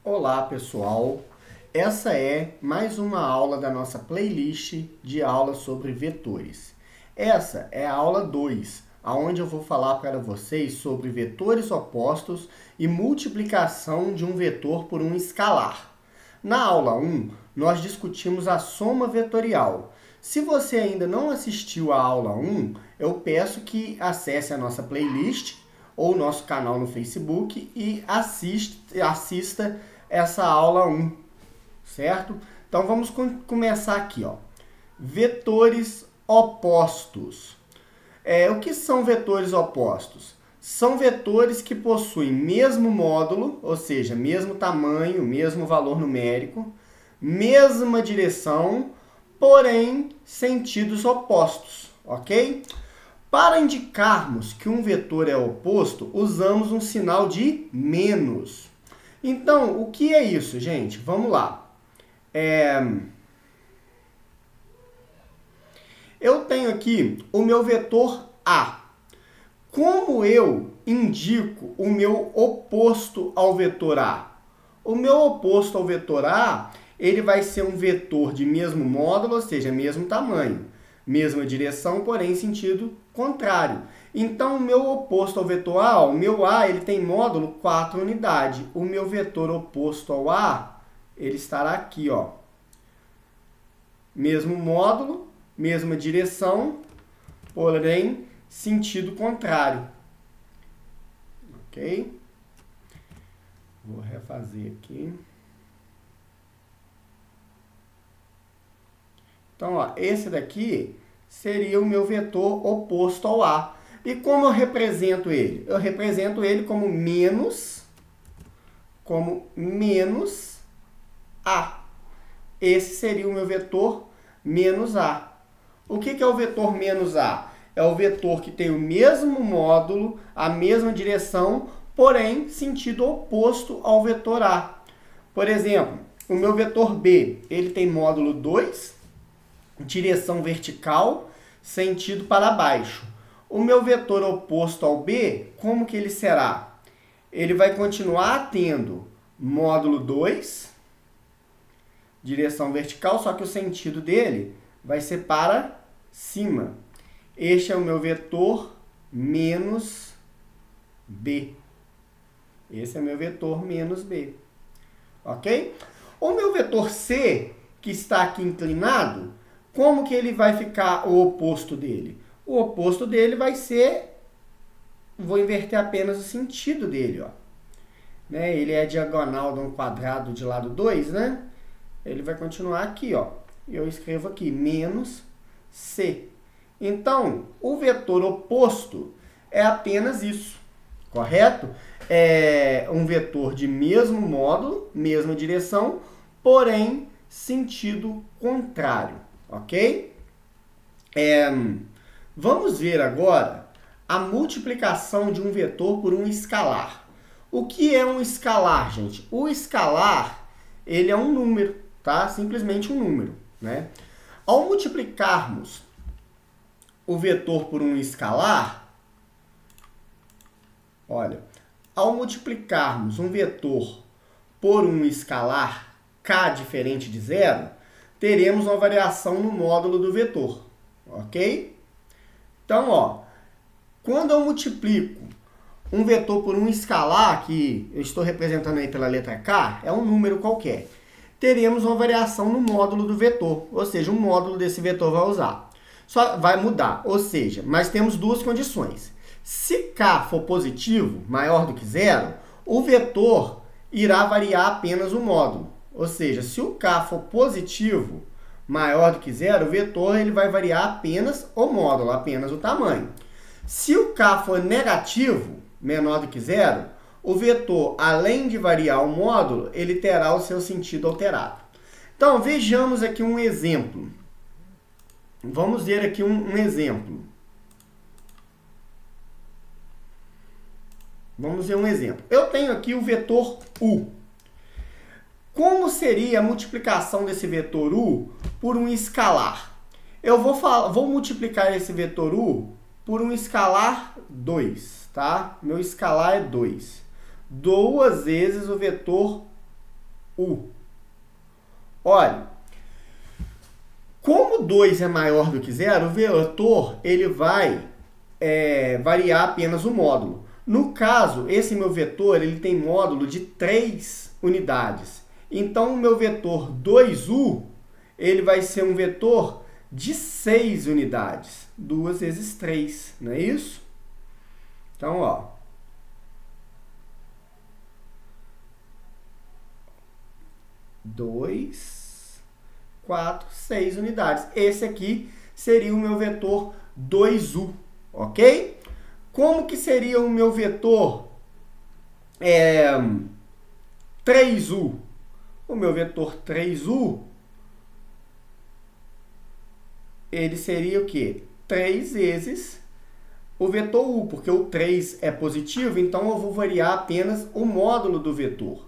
Olá pessoal, essa é mais uma aula da nossa playlist de aulas sobre vetores. Essa é a aula 2, onde eu vou falar para vocês sobre vetores opostos e multiplicação de um vetor por um escalar. Na aula 1, nós discutimos a soma vetorial. Se você ainda não assistiu à aula 1, eu peço que acesse a nossa playlist ou nosso canal no Facebook e assista essa aula 1, certo? Então vamos começar aqui, ó. Vetores opostos. O que são vetores opostos? São vetores que possuem mesmo módulo, ou seja, mesmo tamanho, mesmo valor numérico, mesma direção, porém sentidos opostos, ok? Para indicarmos que um vetor é oposto, usamos um sinal de menos. Então, o que é isso, gente? Vamos lá. Eu tenho aqui o meu vetor A. Como eu indico o meu oposto ao vetor A? O meu oposto ao vetor A, ele vai ser um vetor de mesmo módulo, ou seja, mesmo tamanho. Mesma direção, porém sentido contrário. Então, o meu oposto ao vetor A, o meu A, ele tem módulo 4 unidades. O meu vetor oposto ao A, ele estará aqui, ó. Mesmo módulo, mesma direção, porém sentido contrário. Ok? Vou refazer aqui. Então, ó, esse daqui seria o meu vetor oposto ao A. E como eu represento ele? Eu represento ele como menos A. Esse seria o meu vetor menos A. O que é o vetor menos A? É o vetor que tem o mesmo módulo, a mesma direção, porém sentido oposto ao vetor A. Por exemplo, o meu vetor B, ele tem módulo 2, direção vertical, sentido para baixo. O meu vetor oposto ao B, como que ele será? Ele vai continuar tendo módulo 2, direção vertical, só que o sentido dele vai ser para cima. Este é o meu vetor menos B. Esse é o meu vetor menos B. Ok? O meu vetor C, que está aqui inclinado, como que ele vai ficar o oposto dele? O oposto dele vai ser, vou inverter apenas o sentido dele, ó. Né? Ele é diagonal de um quadrado de lado 2, né? Ele vai continuar aqui, ó. Eu escrevo aqui, menos C. Então, o vetor oposto é apenas isso, correto? É um vetor de mesmo módulo, mesma direção, porém sentido contrário, ok? Vamos ver agora a multiplicação de um vetor por um escalar. O que é um escalar, gente? O escalar, ele é um número, tá? Simplesmente um número, né? Ao multiplicarmos o vetor por um escalar, olha, ao multiplicarmos um vetor por um escalar k diferente de zero, teremos uma variação no módulo do vetor, ok? Então, ó, quando eu multiplico um vetor por um escalar, que eu estou representando aí pela letra K, é um número qualquer, teremos uma variação no módulo do vetor, ou seja, o módulo desse vetor vai mudar, ou seja, mas temos duas condições. Se K for positivo, maior do que zero, o vetor irá variar apenas o módulo. Ou seja, se o K for positivo, maior do que zero, o vetor ele vai variar apenas o módulo, apenas o tamanho. Se o K for negativo, menor do que zero, o vetor, além de variar o módulo, ele terá o seu sentido alterado. Então, vejamos aqui um exemplo. Vamos ver aqui um exemplo. Vamos ver um exemplo. Eu tenho aqui o vetor U. Como seria a multiplicação desse vetor U por um escalar? Eu vou multiplicar esse vetor U por um escalar 2, tá? Meu escalar é 2. 2 vezes o vetor U. Olha, como 2 é maior do que 0, o vetor ele vai variar apenas o módulo. No caso, esse meu vetor ele tem módulo de 3 unidades. Então, o meu vetor 2u ele vai ser um vetor de 6 unidades. 2 vezes 3, não é isso? Então, ó. 2, 4, 6 unidades. Esse aqui seria o meu vetor 2u, ok? Como que seria o meu vetor 3u? O meu vetor 3u, ele seria o quê? 3 vezes o vetor u, porque o 3 é positivo, então eu vou variar apenas o módulo do vetor.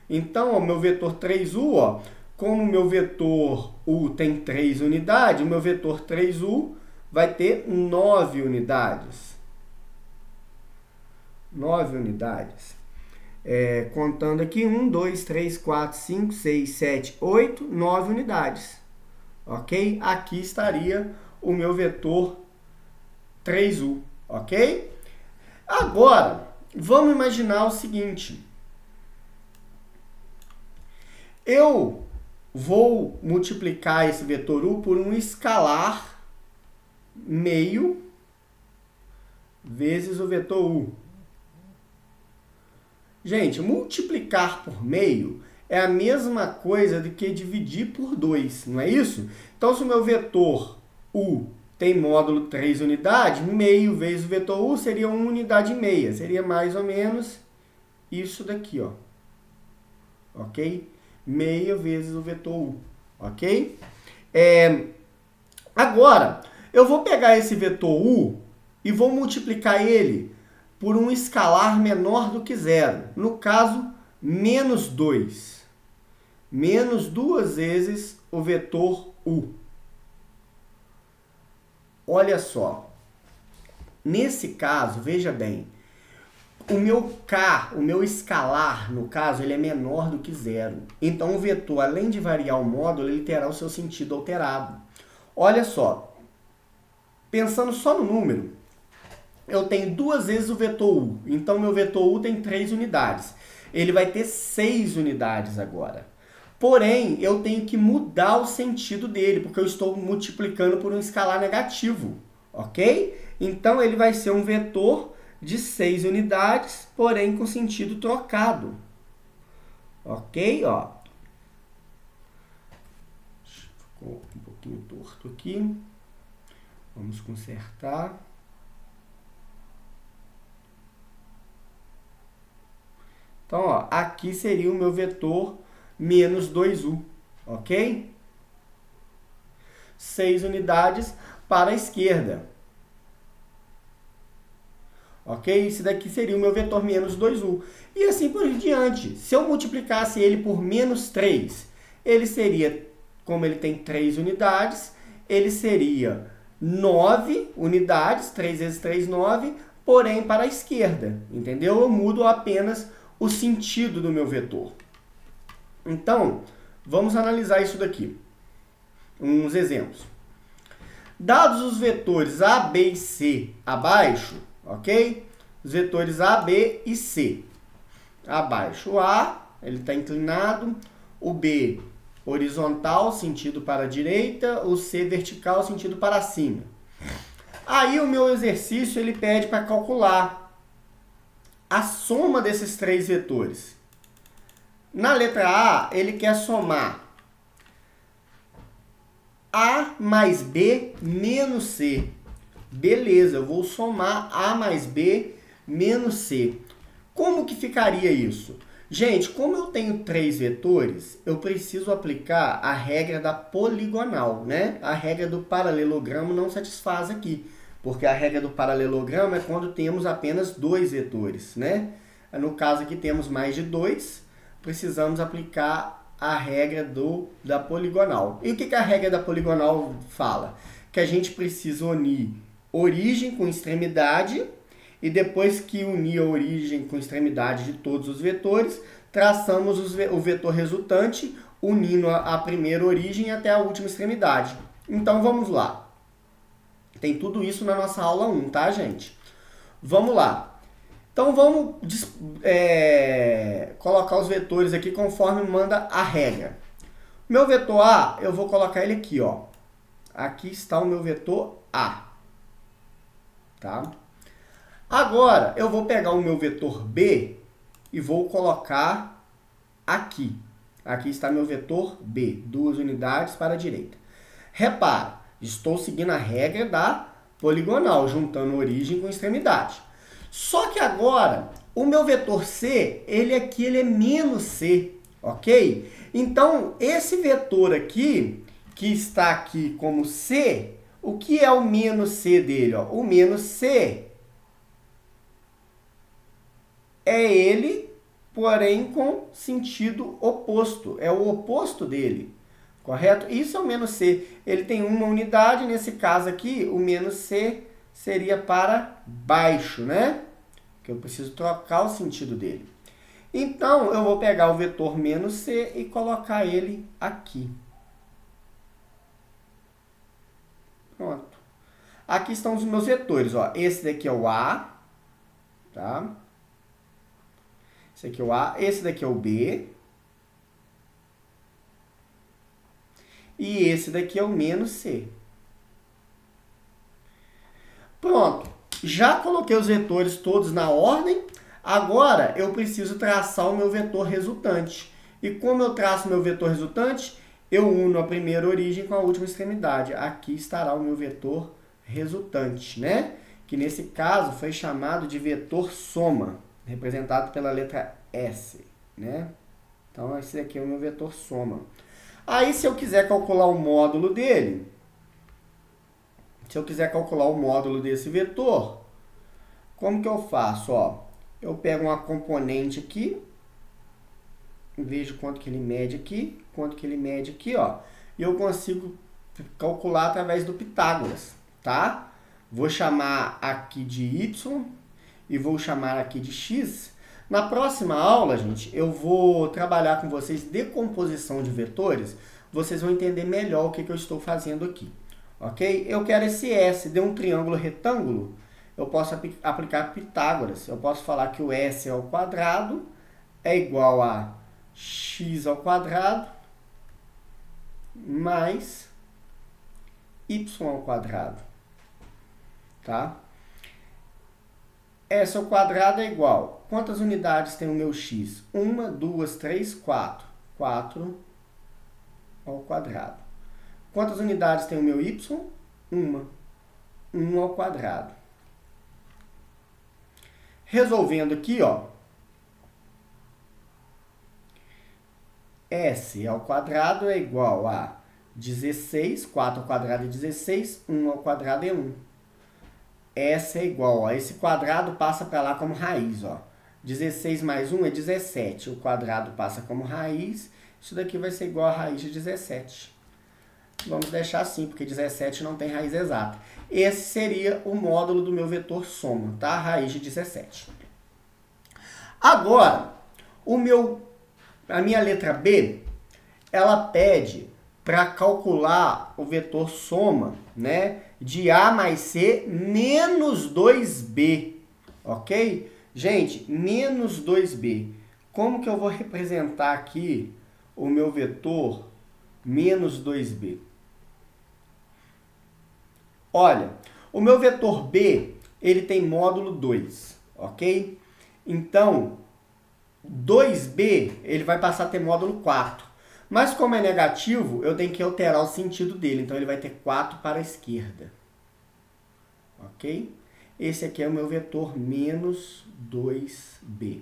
Então, o meu vetor 3u, ó, como o meu vetor u tem 3 unidades, o meu vetor 3u vai ter 9 unidades. 9 unidades. Contando aqui, 1, 2, 3, 4, 5, 6, 7, 8, 9 unidades. Ok? Aqui estaria o meu vetor 3u. Ok? Agora, vamos imaginar o seguinte. Eu vou multiplicar esse vetor u por um escalar meio vezes o vetor u. Gente, multiplicar por meio é a mesma coisa do que dividir por 2, não é isso? Então, se o meu vetor u tem módulo 3 unidades, meio vezes o vetor u seria 1 unidade e meia. Seria mais ou menos isso daqui, ó. Ok? Meia vezes o vetor u, ok? Agora, eu vou pegar esse vetor u e vou multiplicar ele por um escalar menor do que 0. No caso, menos 2. Menos 2 vezes o vetor u. Olha só. Nesse caso, veja bem, o meu escalar, no caso, ele é menor do que 0. Então, o vetor, além de variar o módulo, ele terá o seu sentido alterado. Olha só, pensando só no número, eu tenho 2 vezes o vetor u. Então, meu vetor u tem 3 unidades. Ele vai ter 6 unidades agora. Porém, eu tenho que mudar o sentido dele, porque eu estou multiplicando por um escalar negativo. Ok? Então, ele vai ser um vetor de 6 unidades, porém com sentido trocado. Ok? Ó. Ficou um pouquinho torto aqui. Vamos consertar. Então, ó, aqui seria o meu vetor menos 2u. Ok? 6 unidades para a esquerda. Ok? Esse daqui seria o meu vetor menos 2u. E assim por diante. Se eu multiplicasse ele por menos 3, ele seria, como ele tem 3 unidades, ele seria 9 unidades, 3 vezes 3, 9, porém para a esquerda. Entendeu? Eu mudo apenas o sentido do meu vetor. Então, vamos analisar isso daqui. Uns exemplos. Dados os vetores A, B e C abaixo, ok? Os vetores A, B e C. Abaixo o A, ele está inclinado. O B, horizontal, sentido para a direita. O C, vertical, sentido para cima. Aí o meu exercício, ele pede para calcular a soma desses 3 vetores. Na letra A, ele quer somar A mais B menos C. Beleza, eu vou somar A mais B menos C. Como que ficaria isso? Gente, como eu tenho 3 vetores, eu preciso aplicar a regra da poligonal, né? A regra do paralelogramo não satisfaz aqui, porque a regra do paralelogramo é quando temos apenas 2 vetores, né? No caso aqui temos mais de 2, precisamos aplicar a regra da poligonal. E o que a regra da poligonal fala? Que a gente precisa unir origem com extremidade e depois que unir a origem com extremidade de todos os vetores, traçamos o vetor resultante, unindo a primeira origem até a última extremidade. Então vamos lá. Tem tudo isso na nossa aula 1, tá, gente? Vamos lá. Então vamos colocar os vetores aqui conforme manda a regra. Meu vetor A, eu vou colocar ele aqui, ó. Aqui está o meu vetor A. Tá? Agora, eu vou pegar o meu vetor B e vou colocar aqui. Aqui está meu vetor B, 2 unidades para a direita. Repara, estou seguindo a regra da poligonal, juntando origem com extremidade. Só que agora, o meu vetor C, ele é menos C, ok? Então, esse vetor aqui, que está aqui como C, o que é o menos C dele? Ó? O menos C é ele, porém com sentido oposto. É o oposto dele, correto? Isso é o menos C. Ele tem uma unidade, nesse caso aqui, o menos C seria para baixo, né? Que eu preciso trocar o sentido dele. Então, eu vou pegar o vetor menos C e colocar ele aqui. Pronto. Aqui estão os meus vetores, ó. Esse daqui é o A, tá? Esse aqui é o A, esse daqui é o B. E esse daqui é o menos C. Pronto. Já coloquei os vetores todos na ordem. Agora, eu preciso traçar o meu vetor resultante. E como eu traço meu vetor resultante, eu uno a primeira origem com a última extremidade. Aqui estará o meu vetor resultante, né? Que nesse caso foi chamado de vetor soma, representado pela letra S, né? Então, esse aqui é o meu vetor soma. Aí, se eu quiser calcular o módulo dele, desse vetor, como que eu faço? Ó, eu pego uma componente aqui, vejo quanto que ele mede aqui, quanto que ele mede aqui, ó, e eu consigo calcular através do Pitágoras, tá? Vou chamar aqui de Y e vou chamar aqui de X. Na próxima aula, gente, eu vou trabalhar com vocês decomposição de vetores. Vocês vão entender melhor o que eu estou fazendo aqui, ok? Eu quero esse S, de um triângulo retângulo, eu posso aplicar Pitágoras. Eu posso falar que o S ao quadrado é igual a x ao quadrado mais y ao quadrado, tá? S ao quadrado é igual. Quantas unidades tem o meu x? 1, 2, 3, 4. 4 ao quadrado. Quantas unidades tem o meu y? 1. 1 ao quadrado. Resolvendo aqui, ó. S ao quadrado é igual a 16, 4 ao quadrado é 16, 1 ao quadrado é 1. S é igual, ó, esse quadrado passa para lá como raiz, ó. 16 mais 1 é 17, o quadrado passa como raiz, isso daqui vai ser igual a raiz de 17. Vamos deixar assim, porque 17 não tem raiz exata. Esse seria o módulo do meu vetor soma, tá? Raiz de 17. Agora, a minha letra B, ela pede para calcular o vetor soma, né, de A mais C menos 2B, ok? Gente, menos 2B. Como que eu vou representar aqui o meu vetor menos 2B? Olha, o meu vetor B, ele tem módulo 2, ok? Então, 2B, ele vai passar a ter módulo 4. Mas como é negativo, eu tenho que alterar o sentido dele. Então, ele vai ter 4 para a esquerda. Ok? Esse aqui é o meu vetor menos 2B.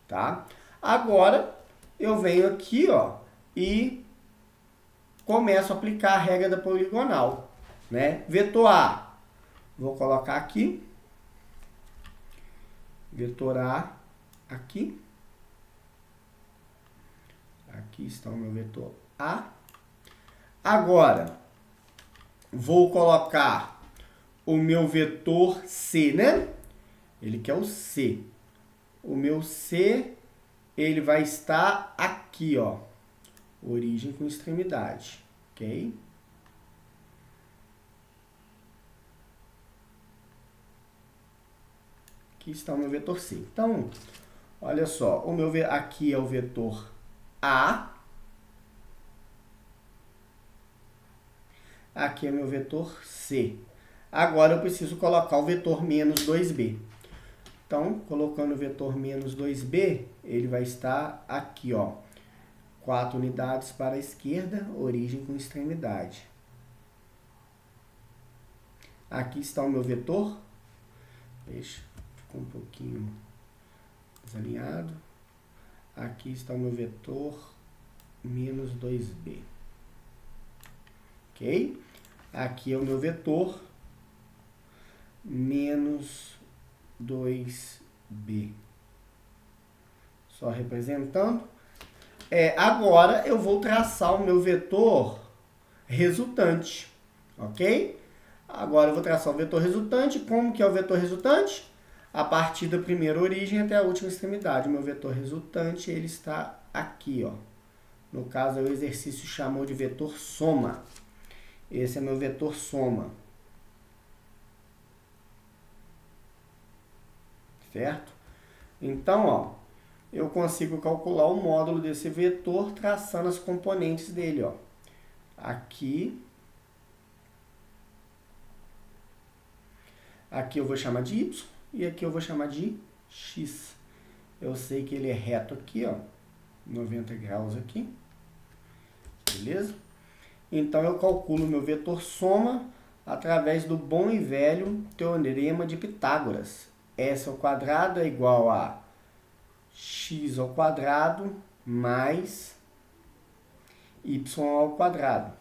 Tá? Agora, eu venho aqui, ó, e começo a aplicar a regra da poligonal, né? Vetor A, vou colocar aqui. Vetor A aqui. Aqui está o meu vetor A. Agora, vou colocar o meu vetor C, né? Ele quer o C. O meu C, ele vai estar aqui, ó. Origem com extremidade, ok? Aqui está o meu vetor C. Então, olha só, aqui é o vetor A. Aqui é meu vetor C. Agora eu preciso colocar o vetor menos 2B. Então, colocando o vetor menos 2B, ele vai estar aqui, ó. 4 unidades para a esquerda, origem com extremidade. Aqui está o meu vetor. Ficou um pouquinho desalinhado. Aqui está o meu vetor menos 2B. Ok? Aqui é o meu vetor menos 2B. Só representando. Agora eu vou traçar o meu vetor resultante. Ok? Agora eu vou traçar o vetor resultante. Como que é o vetor resultante? A partir da primeira origem até a última extremidade. O meu vetor resultante, ele está aqui, ó. No caso, o exercício chamou de vetor soma. Esse é meu vetor soma. Certo? Então, ó, eu consigo calcular o módulo desse vetor traçando as componentes dele, ó. Aqui eu vou chamar de Y e aqui eu vou chamar de X. Eu sei que ele é reto aqui, ó, 90 graus aqui. Beleza? Então, eu calculo meu vetor soma através do bom e velho teorema de Pitágoras. S ao quadrado é igual a x ao quadrado mais y ao quadrado.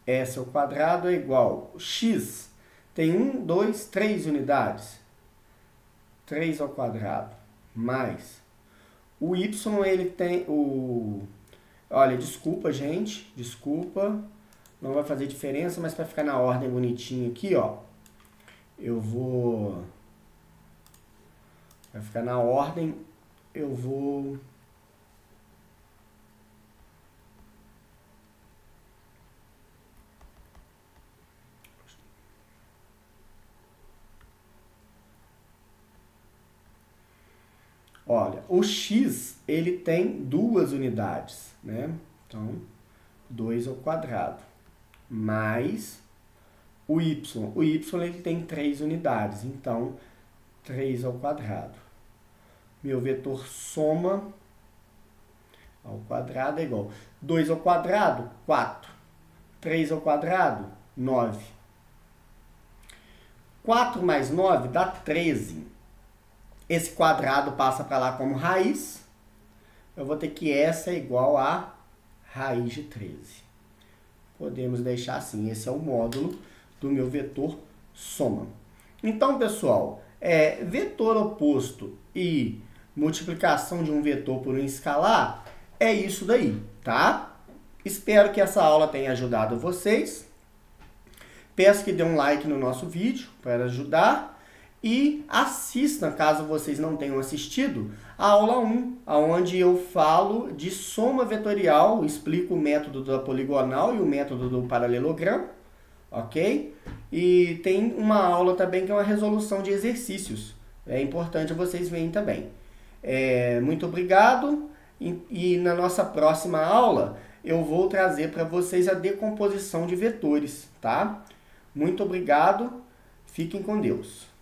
S ao quadrado é igual a x. Tem 1, 2, 3 unidades. 3 ao quadrado mais o y, ele tem o... Olha, desculpa, gente. Desculpa. Não vai fazer diferença, mas para ficar na ordem bonitinha aqui, ó. Eu vou... Vai ficar na ordem, eu vou... Olha, o x, ele tem 2 unidades, né? Então, 2 ao quadrado, mais o y. O y, ele tem 3 unidades, então, 3 ao quadrado. Meu vetor soma ao quadrado é igual. 2 ao quadrado, 4. 3 ao quadrado, 9. 4 mais 9 dá 13. Esse quadrado passa para lá como raiz. Eu vou ter que essa é igual a raiz de 13. Podemos deixar assim. Esse é o módulo do meu vetor soma. Então, pessoal, vetor oposto e multiplicação de um vetor por um escalar é isso daí, tá? Espero que essa aula tenha ajudado vocês. Peço que dê um like no nosso vídeo para ajudar. E assistam, caso vocês não tenham assistido, a aula 1, onde eu falo de soma vetorial, explico o método da poligonal e o método do paralelogramo, ok? E tem uma aula também que é uma resolução de exercícios. É importante vocês verem também. Muito obrigado e na nossa próxima aula eu vou trazer para vocês a decomposição de vetores, tá? Muito obrigado, fiquem com Deus.